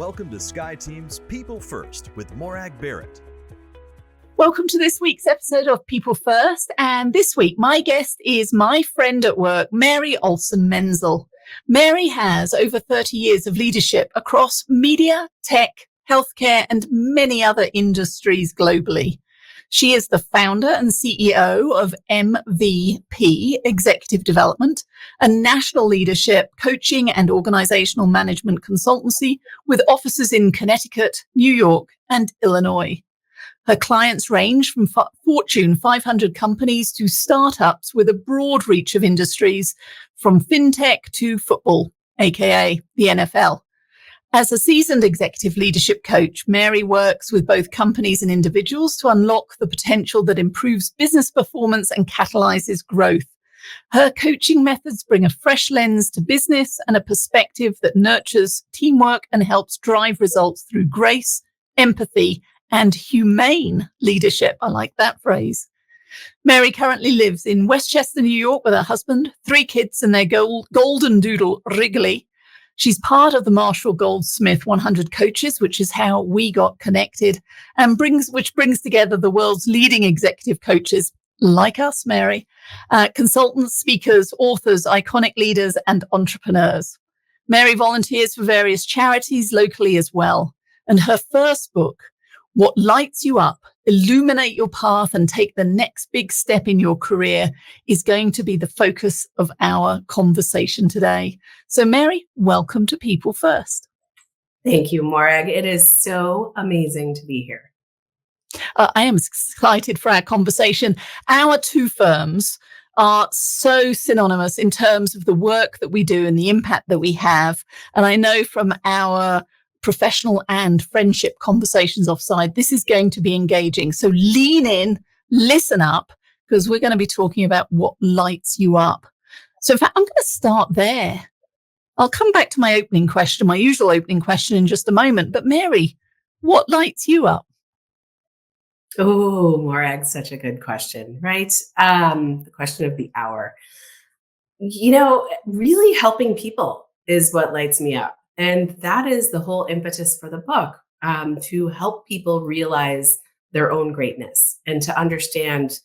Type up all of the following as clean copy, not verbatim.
Welcome to Sky Team's People First with Morag Barrett. Welcome to this week's episode of People First. And this week, my guest is my friend at work, Mary Olson-Menzel. Mary has over 30 years of leadership across media, tech, healthcare, and many other industries globally. She is the founder and CEO of MVP Executive Development, a national leadership, coaching, and organizational management consultancy with offices in Connecticut, New York, and Illinois. Her clients range from Fortune 500 companies to startups with a broad reach of industries, from fintech to football, aka the NFL. As a seasoned executive leadership coach, Mary works with both companies and individuals to unlock the potential that improves business performance and catalyzes growth. Her coaching methods bring a fresh lens to business and a perspective that nurtures teamwork and helps drive results through grace, empathy, and humane leadership. I like that phrase. Mary currently lives in Westchester, New York with her husband, 3 kids and their golden doodle, Wrigley. She's part of the Marshall Goldsmith 100 Coaches, which is how we got connected, and which brings together the world's leading executive coaches, like us, Mary, consultants, speakers, authors, iconic leaders, and entrepreneurs. Mary volunteers for various charities locally as well. And her first book, What Lights You Up, Illuminate Your Path and Take the Next Big Step in Your Career, is going to be the focus of our conversation today. So Mary, welcome to People First. Thank you, Morag. It is so amazing to be here. I am excited for our conversation. Our 2 firms are so synonymous in terms of the work that we do and the impact that we have. And I know from our professional and friendship conversations offside, this is going to be engaging. So lean in, listen up, because we're going to be talking about what lights you up. So in fact, I'm going to start there. I'll come back to my opening question, my usual opening question in just a moment. But Mary, what lights you up? Oh, Morag, such a good question, right? The question of the hour. Really helping people is what lights me up. And that is the whole impetus for the book, to help people realize their own greatness and to understand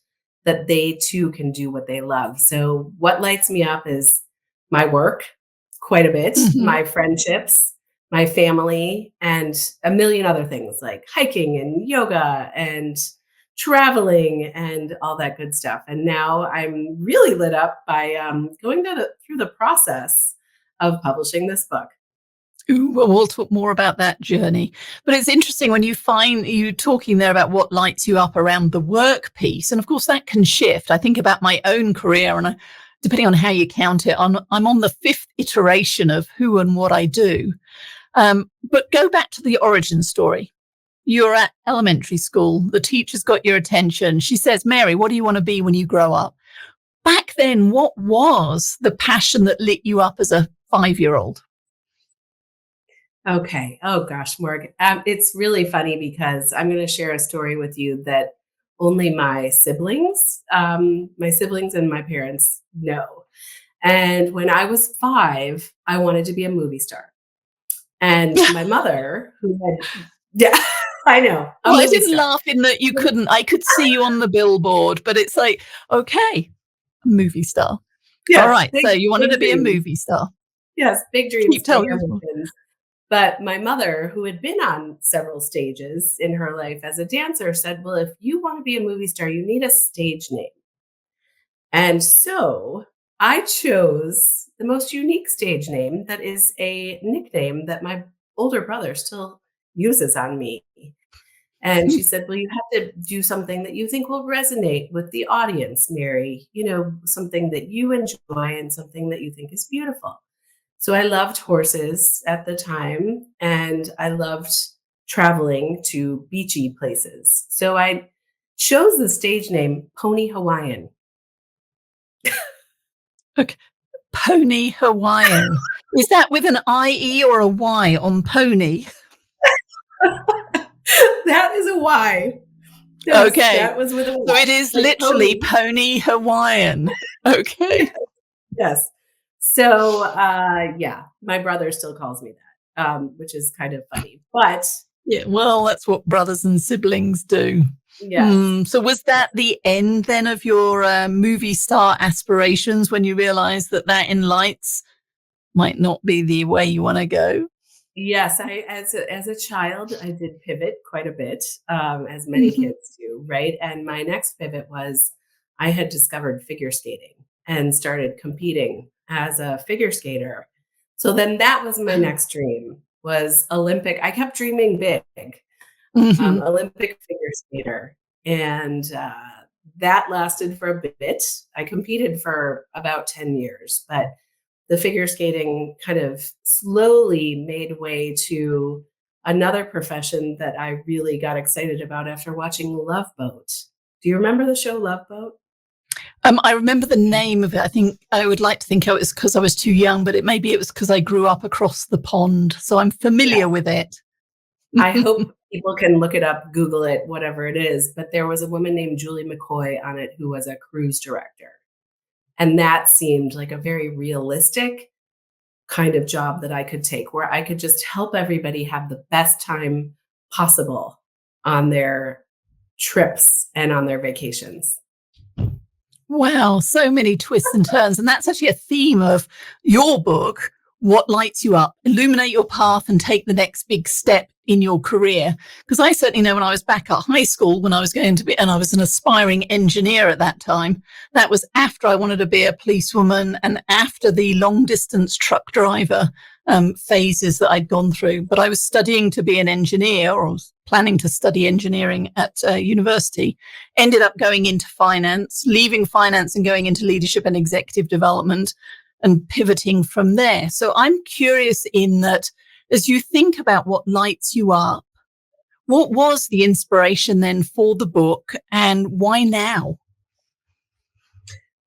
that they too can do what they love. So what lights me up is my work quite a bit, my friendships, my family, and a million other things like hiking and yoga and traveling and all that good stuff. And now I'm really lit up by going through the process of publishing this book. Ooh, well, we'll talk more about that journey. But it's interesting when you find you talking there about what lights you up around the work piece. And of course, that can shift. I think about my own career, and depending on how you count it, I'm on the 5th iteration of who and what I do. But go back to the origin story. You're at elementary school. The teacher's got your attention. She says, Mary, what do you want to be when you grow up? Back then, what was the passion that lit you up as a 5-year-old? Okay. Oh gosh, Morgan. It's really funny because I'm going to share a story with you that only my siblings and my parents know. And when I was 5, I wanted to be a movie star. And my mother, I know. Well, I didn't laugh in that you couldn't. I could see you on the billboard, but it's like, okay, movie star. Yes, all right. So you wanted to be a movie star. Yes, big dreams. Keep telling me. But my mother, who had been on several stages in her life as a dancer, said, well, if you want to be a movie star, you need a stage name. And so I chose the most unique stage name that is a nickname that my older brother still uses on me. And she said, well, you have to do something that you think will resonate with the audience, Mary, something that you enjoy and something that you think is beautiful. So I loved horses at the time, and I loved traveling to beachy places. So I chose the stage name Pony Hawaiian. Okay. Pony Hawaiian. Is that with an I-E or a Y on pony? That is a Y. Yes, okay. That was with a Y. So it is literally Pony Hawaiian. Okay. Yes. So, my brother still calls me which is kind of funny. But yeah, well, that's what brothers and siblings do. yes. So was that the end then of your movie star aspirations when you realized that in lights might not be the way you want to go? Yes, as a child, I did pivot quite a bit, as many kids do, right? And my next pivot was I had discovered figure skating and started competing as a figure skater. So then that was my next dream was Olympic. I kept dreaming big, Olympic figure skater, and that lasted for a bit. I competed for about 10 years, but the figure skating kind of slowly made way to another profession that I really got excited about after watching Love Boat. Do you remember the show Love Boat? I remember the name of it. I think I would like to think it was because I was too young, but it was because I grew up across the pond. So I'm familiar with it. I hope people can look it up, Google it, whatever it is. But there was a woman named Julie McCoy on it who was a cruise director. And that seemed like a very realistic kind of job that I could take where I could just help everybody have the best time possible on their trips and on their vacations. Wow, so many twists and turns. And that's actually a theme of your book, What Lights You Up, Illuminate Your Path and Take the Next Big Step in Your Career. Because I certainly know when I was back at high school, when I was going to be, and I was an aspiring engineer at that time, that was after I wanted to be a policewoman and after the long distance truck driver phases that I'd gone through. But I was studying to be an engineer, or was planning to study engineering at university, ended up going into finance, leaving finance and going into leadership and executive development and pivoting from there. So I'm curious in that, as you think about what lights you up, what was the inspiration then for the book and why now?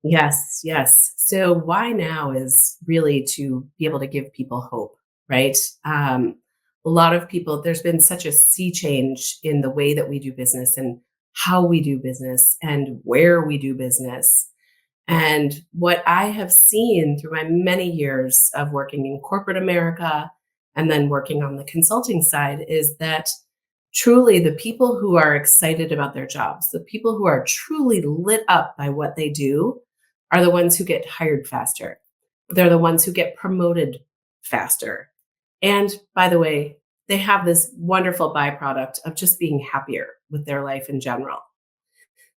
Yes, yes. So why now is really to be able to give people hope, right? A lot of people, there's been such a sea change in the way that we do business and how we do business and where we do business. And what I have seen through my many years of working in corporate America and then working on the consulting side is that truly the people who are excited about their jobs, the people who are truly lit up by what they do are the ones who get hired faster. They're the ones who get promoted faster. And by the way, they have this wonderful byproduct of just being happier with their life in general.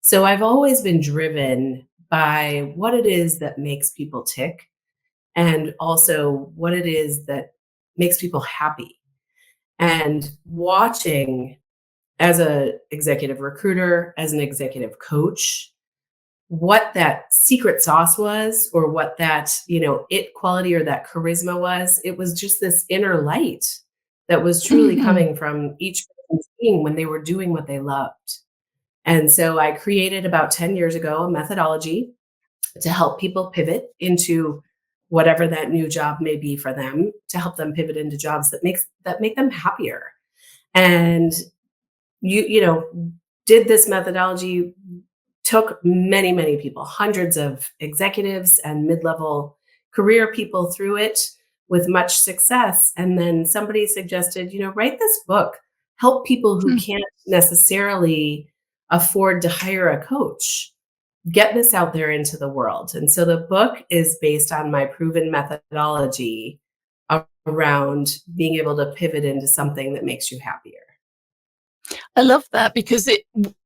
So I've always been driven by what it is that makes people tick and also what it is that makes people happy. And watching as an executive recruiter, as an executive coach, what that secret sauce was or what that, it quality or that charisma was, it was just this inner light that was truly coming from each person's being when they were doing what they loved. And so I created about 10 years ago a methodology to help people pivot into whatever that new job may be for them, to help them pivot into jobs that make them happier. And did this methodology, took many, many people, hundreds of executives and mid-level career people through it with much success. And then somebody suggested, write this book, help people who can't necessarily afford to hire a coach. Get this out there into the world. And so the book is based on my proven methodology around being able to pivot into something that makes you happier. I love that because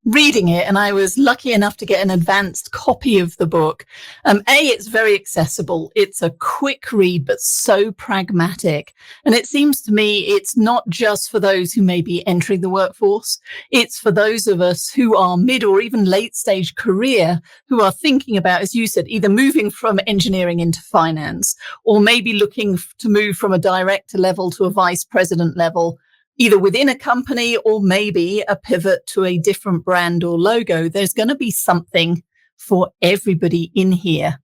reading it, and I was lucky enough to get an advanced copy of the book. It's very accessible. It's a quick read, but so pragmatic. And it seems to me it's not just for those who may be entering the workforce. It's for those of us who are mid or even late stage career who are thinking about, as you said, either moving from engineering into finance or maybe looking to move from a director level to a vice president level, either within a company or maybe a pivot to a different brand or logo. There's going to be something for everybody in here.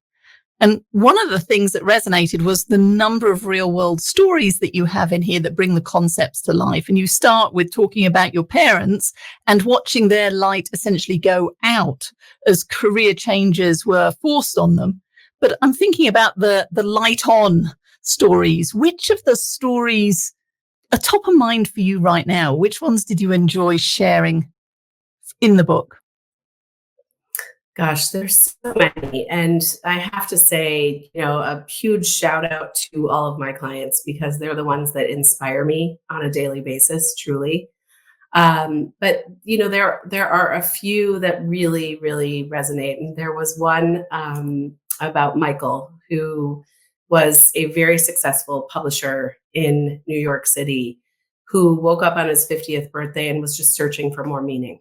And one of the things that resonated was the number of real world stories that you have in here that bring the concepts to life. And you start with talking about your parents and watching their light essentially go out as career changes were forced on them. But I'm thinking about the light on stories. Which of the stories are top of mind for you right now? Which ones did you enjoy sharing in the book? Gosh, there's so many. And I have to say, a huge shout out to all of my clients because they're the ones that inspire me on a daily basis, truly. But there are a few that really, really resonate. And there was one about Michael, who was a very successful publisher in New York City, who woke up on his 50th birthday and was just searching for more meaning.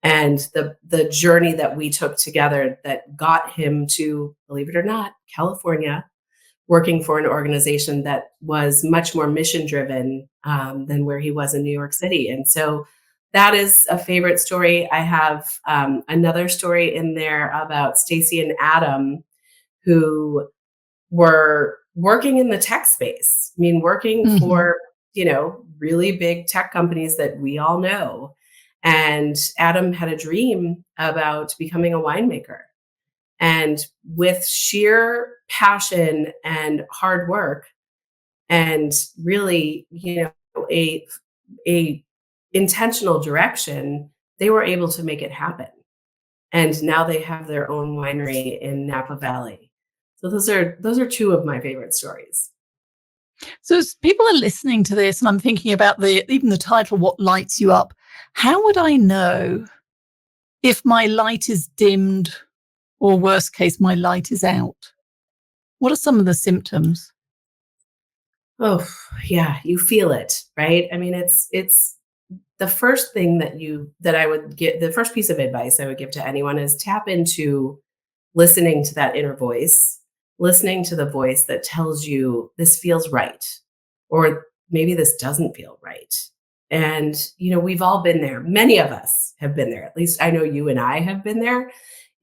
And the journey that we took together that got him to, believe it or not, California, working for an organization that was much more mission driven than where he was in New York City. And so that is a favorite story. I have another story in there about Stacy and Adam, who were working in the tech space. I mean, working for, really big tech companies that we all know. And Adam had a dream about becoming a winemaker. And with sheer passion and hard work and really, a intentional direction, they were able to make it happen. And now they have their own winery in Napa Valley. So those are two of my favorite stories. So as people are listening to this, and I'm thinking about even the title, What Lights You Up, how would I know if my light is dimmed or worst case, my light is out? What are some of the symptoms? Oh, yeah, you feel it, right? I mean, it's the first thing that I would get, the first piece of advice I would give to anyone is tap into listening to that inner voice, listening to the voice that tells you this feels right, or maybe this doesn't feel right. And, we've all been there. Many of us have been there. At least I know you and I have been there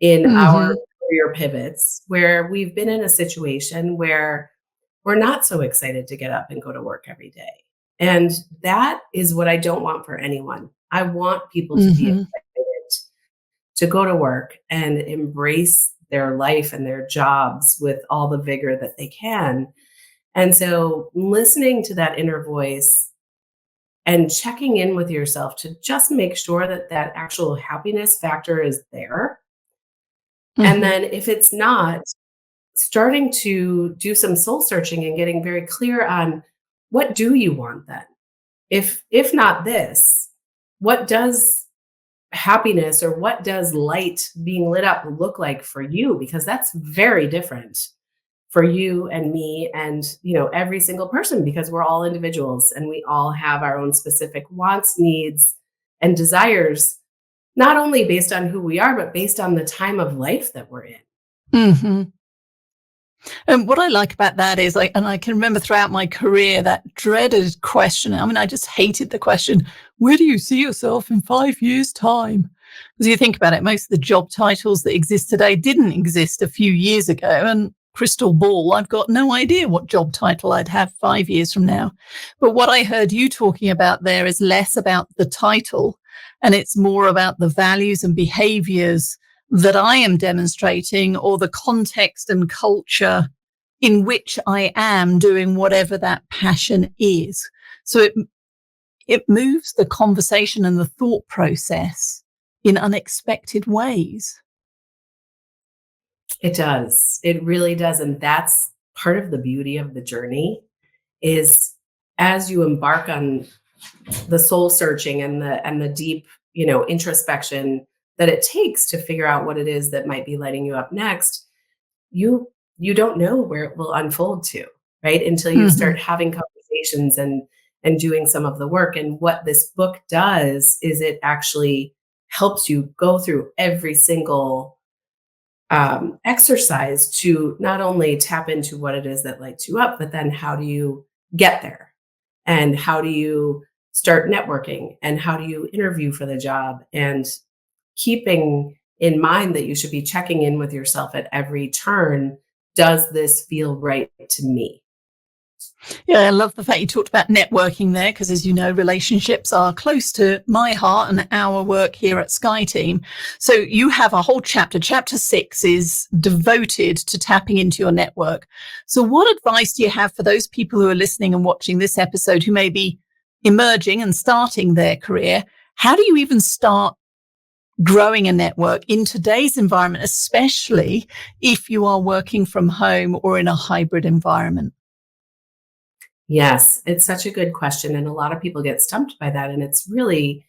in our career pivots where we've been in a situation where we're not so excited to get up and go to work every day. And that is what I don't want for anyone. I want people to be excited to go to work and embrace their life and their jobs with all the vigor that they can. And so listening to that inner voice and checking in with yourself to just make sure that that actual happiness factor is there. And then if it's not, starting to do some soul searching and getting very clear on what do you want then? If not this, what does happiness or what does light being lit up look like for you? Because that's very different for you and me and, every single person, because we're all individuals and we all have our own specific wants, needs, and desires, not only based on who we are, but based on the time of life that we're in. And what I like about that is and I can remember throughout my career, that dreaded question. I mean, I just hated the question, where do you see yourself in 5 years' time? Because you think about it, most of the job titles that exist today didn't exist a few years ago. And crystal ball, I've got no idea what job title I'd have 5 years from now. But what I heard you talking about there is less about the title, and it's more about the values and behaviors that I am demonstrating, or the context and culture in which I am doing whatever that passion is. So it moves the conversation and the thought process in unexpected ways. It does. It really does. And that's part of the beauty of the journey, is as you embark on the soul searching and the deep, introspection that it takes to figure out what it is that might be lighting you up next, you don't know where it will unfold to, right? Until you start having conversations and doing some of the work. And what this book does is it actually helps you go through every single exercise to not only tap into what it is that lights you up, but then how do you get there? And how do you start networking? And how do you interview for the job? And keeping in mind that you should be checking in with yourself at every turn. Does this feel right to me? Yeah, I love the fact you talked about networking there, because as you know, relationships are close to my heart and our work here at Sky Team. So you have a whole chapter. Chapter 6 is devoted to tapping into your network. So what advice do you have for those people who are listening and watching this episode who may be emerging and starting their career? How do you even start growing a network in today's environment, especially if you are working from home or in a hybrid environment? Yes, it's such a good question. And a lot of people get stumped by that. And it's really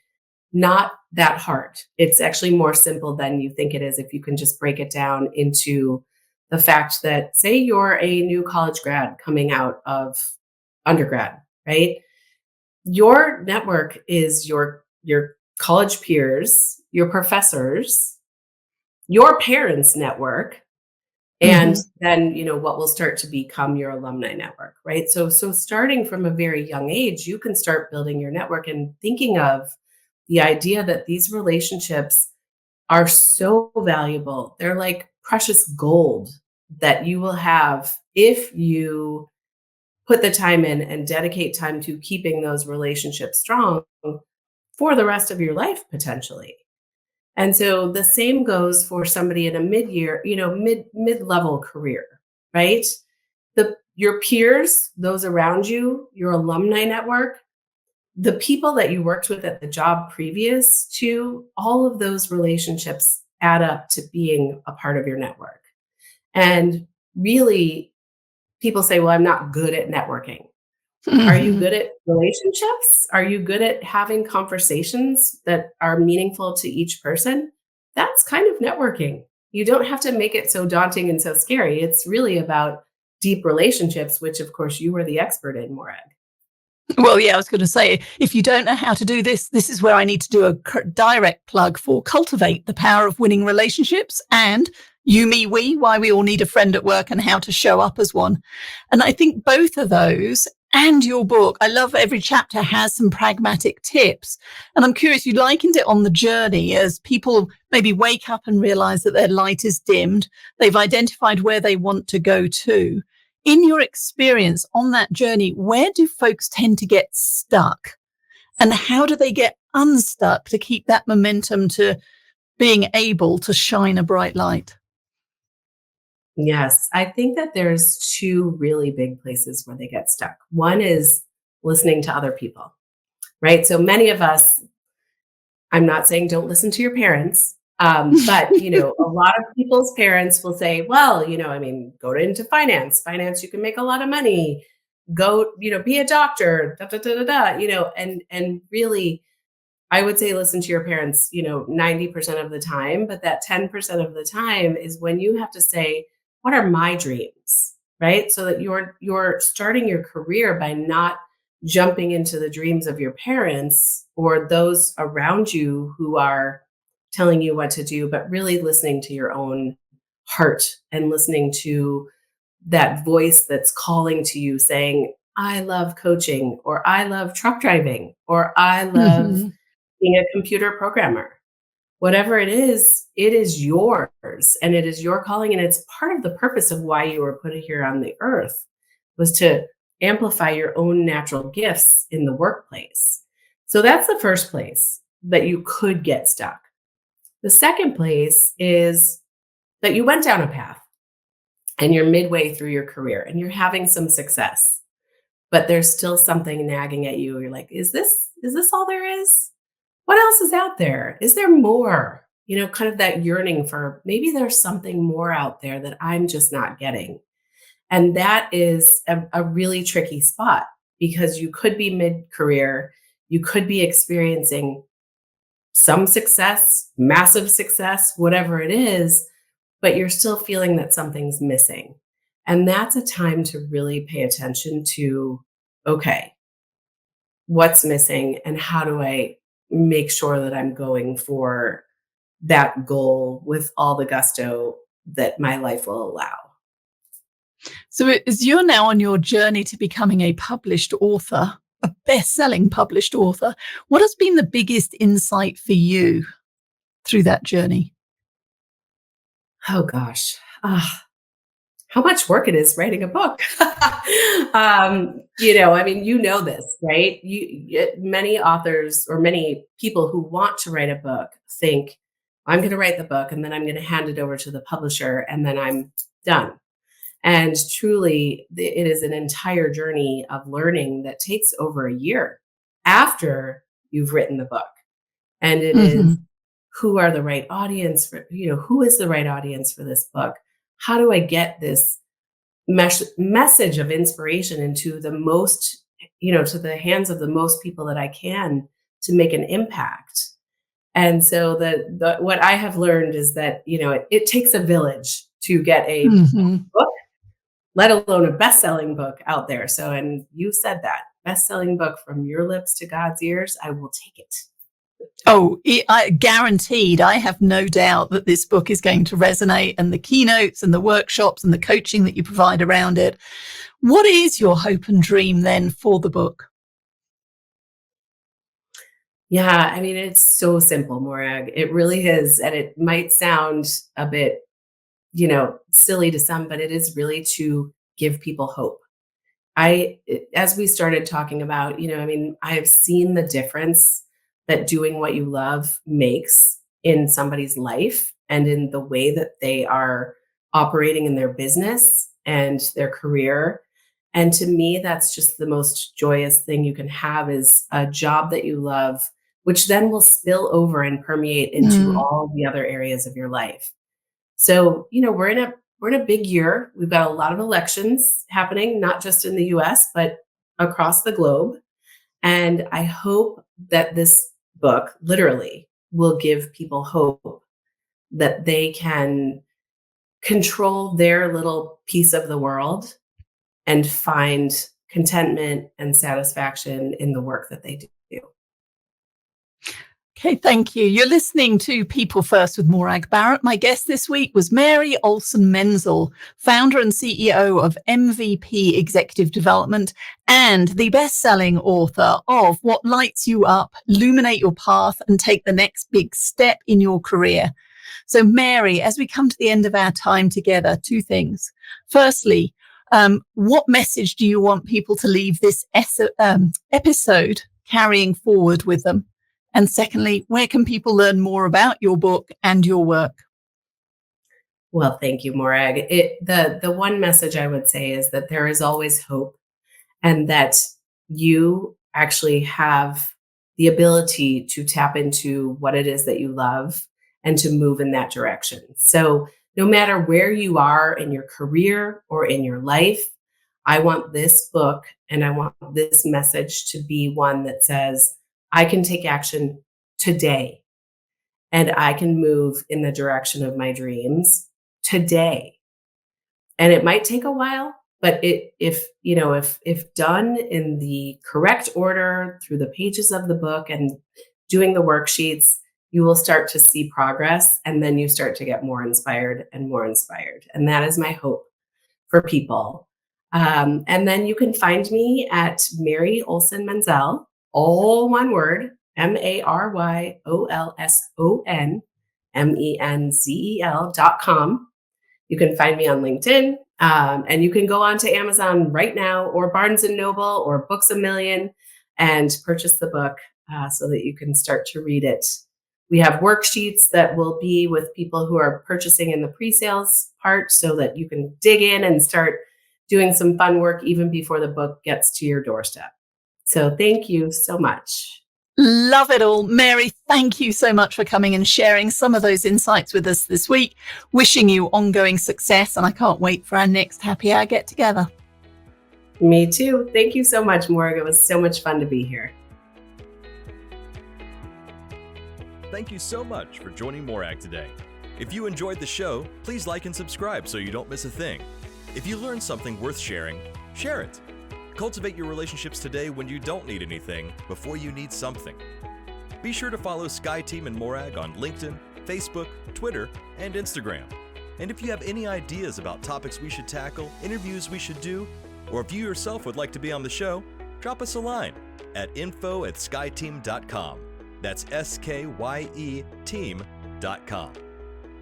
not that hard. It's actually more simple than you think it is if you can just break it down into the fact that, say, you're a new college grad coming out of undergrad, right? Your network is your college peers, your professors, your parents' network, and then, what will start to become your alumni network, right? So starting from a very young age, you can start building your network and thinking of the idea that these relationships are so valuable. They're like precious gold that you will have if you put the time in and dedicate time to keeping those relationships strong for the rest of your life, potentially. And so the same goes for somebody in a mid-year, mid-level career, right? Your peers, those around you, your alumni network, the people that you worked with at the job previous to, all of those relationships add up to being a part of your network. And really, people say, well, I'm not good at networking. Are you good at relationships? Are you good at having conversations that are meaningful to each person? That's kind of networking. You don't have to make it so daunting and so scary. It's really about deep relationships, which of course you were the expert in, Morag. Well, yeah, I was going to say, if you don't know how to do this, this is where I need to do a direct plug for Cultivate the Power of Winning Relationships and You, Me, We, Why We All Need a Friend at Work and How to Show Up as One. And I think both of those and your book, I love every chapter has some pragmatic tips. And I'm curious, you likened it on the journey as people maybe wake up and realize that their light is dimmed. They've identified where they want to go to. In your experience on that journey, where do folks tend to get stuck? And how do they get unstuck to keep that momentum to being able to shine a bright light? Yes, I think that there's two really big places where they get stuck. One is listening to other people, right? So many of us, I'm not saying don't listen to your parents, but a lot of people's parents will say, well, go into finance. Finance, you can make a lot of money. Go, be a doctor, da da da da da. And really, I would say listen to your parents, 90% of the time, but that 10% of the time is when you have to say, what are my dreams, right? So that you're starting your career by not jumping into the dreams of your parents or those around you who are telling you what to do, but really listening to your own heart and listening to that voice that's calling to you saying, I love coaching, or I love truck driving, or I love being a computer programmer. Whatever it is yours and it is your calling. And it's part of the purpose of why you were put here on the earth was to amplify your own natural gifts in the workplace. So that's the first place that you could get stuck. The second place is that you went down a path and you're midway through your career and you're having some success, but there's still something nagging at you. You're like, is this all there is? What else is out there? Is there more? Kind of that yearning for maybe there's something more out there that I'm just not getting. And that is a really tricky spot because you could be mid-career, you could be experiencing some success, massive success, whatever it is, but you're still feeling that something's missing. And that's a time to really pay attention to, okay, what's missing and how do I make sure that I'm going for that goal with all the gusto that my life will allow. So as you're now on your journey to becoming a published author, a best-selling published author, what has been the biggest insight for you through that journey? Oh gosh. how much work it is writing a book. You know this, right? Many authors or many people who want to write a book think, I'm going to write the book and then I'm going to hand it over to the publisher and then I'm done. And truly, it is an entire journey of learning that takes over a year after you've written the book. And it is, who are the right audience for, who is the right audience for this book? How do I get this message of inspiration into the most, to the hands of the most people that I can to make an impact? And so what I have learned is that, it takes a village to get a book, let alone a best-selling book out there. So, and you said that, best-selling book from your lips to God's ears, I will take it. Oh, I guaranteed. I have no doubt that this book is going to resonate, and the keynotes and the workshops and the coaching that you provide around it. What is your hope and dream then for the book? Yeah, I mean, it's so simple, Morag. It really is. And it might sound a bit, silly to some, but it is really to give people hope. As we started talking about, I have seen the difference that doing what you love makes in somebody's life and in the way that they are operating in their business and their career. And to me, that's just the most joyous thing you can have, is a job that you love, which then will spill over and permeate into all the other areas of your life. So, we're in a big year. We've got a lot of elections happening, not just in the US, but across the globe. And I hope that this book literally will give people hope that they can control their little piece of the world and find contentment and satisfaction in the work that they do. Okay, thank you. You're listening to People First with Morag Barrett. My guest this week was Mary Olson-Menzel, founder and CEO of MVP Executive Development and the best-selling author of What Lights You Up, Illuminate Your Path, and Take the Next Big Step in Your Career. So, Mary, as we come to the end of our time together, two things. Firstly, what message do you want people to leave this episode carrying forward with them? And secondly, where can people learn more about your book and your work? Well, thank you, Morag. The one message I would say is that there is always hope, and that you actually have the ability to tap into what it is that you love and to move in that direction. So no matter where you are in your career or in your life, I want this book and I want this message to be one that says, I can take action today and I can move in the direction of my dreams today. And it might take a while, but if done in the correct order through the pages of the book and doing the worksheets, you will start to see progress, and then you start to get more inspired and more inspired. And that is my hope for people. And then you can find me at Mary Olson-Menzel, all one word, MaryOlsonMenzel.com. You can find me on LinkedIn, and you can go on to Amazon right now, or Barnes & Noble, or Books A Million, and purchase the book so that you can start to read it. We have worksheets that will be with people who are purchasing in the pre-sales part, so that you can dig in and start doing some fun work even before the book gets to your doorstep. So thank you so much. Love it all. Mary, thank you so much for coming and sharing some of those insights with us this week. Wishing you ongoing success, and I can't wait for our next happy hour get together. Me too. Thank you so much, Morgan. It was so much fun to be here. Thank you so much for joining Morag today. If you enjoyed the show, please like and subscribe so you don't miss a thing. If you learned something worth sharing, share it. Cultivate your relationships today when you don't need anything before you need something. Be sure to follow Sky Team and Morag on LinkedIn, Facebook, Twitter, and Instagram. And if you have any ideas about topics we should tackle, interviews we should do, or if you yourself would like to be on the show, drop us a line at info@skyteam.com. That's SKYE team.com.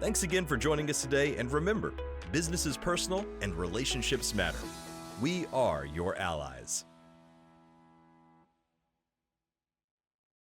Thanks again for joining us today, and remember, Business is personal and relationships matter. We are your allies.